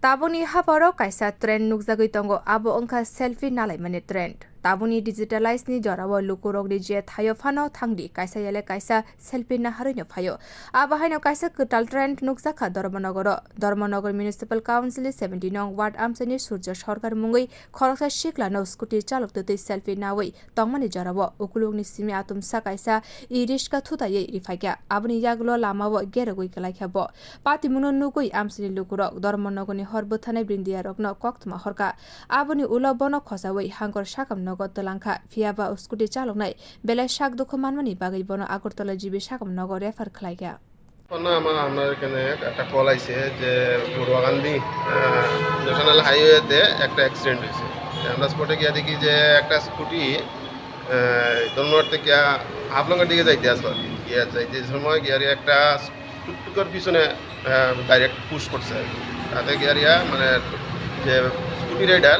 Taboni haparo kaisa trend nukjagui tongo abo ongkha selfie nalaimani trend. Taboni digitalize ni jorawo lukurok ni je thayo phano thangdi kaisa yele kaisa selfie naharoi no phayo. Abo haino kaisa kutal trend nukjaka Dharmanagar Municipal Council 17 nong ward amsani Surja Sarkar mungwi khorok sikla no scooty chalok tutui selfie nawai tongmani jorawo ukulung ni simi atum sa kaisa iriska thutaye rifaikya aboni yaglo lamawo gerogui kwlaikha bo patimungo nugui amsani lukurok Dharmanagar ni horbo thanai brindia rokno koktma horka aboni ulo bono khosawai hangor sakham nogo tolangkha phiaba scooty chaloknai belai sak dukho manmani bagai bono agartala jibi sakham nogo refer khlaikya আমার এখানে একটা call আইছে যে বড়ুয়াকান্দি national হাইওয়েতে একটা accident হয়েছে। আমরা স্পটে গিয়ে দেখি যে একটা স্কুটি ধর্মনগর থেকে হাফলংয়ের দিকে যাইতে আসলো আর কি। যাইতে সময় গিয়ারিয়া একটা টুকটুকের পিছনে ডাইরেক্ট পুশ করছে আর কি। তাতে গিয়ারিয়া মানে যে স্কুটি রাইডার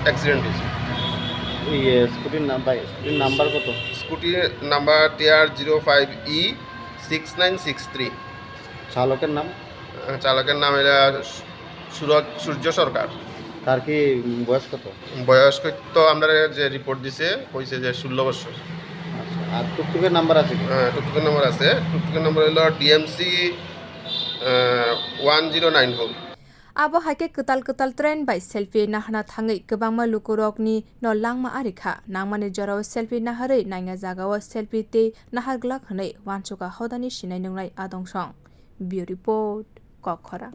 অ্যাক্সিডেন্ট হয়েছে। স্কুটির নাম্বার কত? স্কুটির নাম্বার TR05E 6963। চালকের নাম? চালকের নাম এটা সূর্য সরকার। তার কি বয়স কত? বয়স তো আমরা যে রিপোর্ট দিছে কইছে যে 16 বছর। আচ্ছা, আর টুকটুকের নাম্বার আছে কি? হ্যাঁ, টুকটুকের নাম্বার আছে। টুকটুকের নাম্বার হলো DMC 1094। Abo haike ketal trend by selfie naharna thangai kwbangma lukurokni no langma arikha nangmani jorao selfie naharei nainga jagao selfie te naharglak hnai wanchuka hodani sinai nungnai adongsong. Bureau report Kokhora।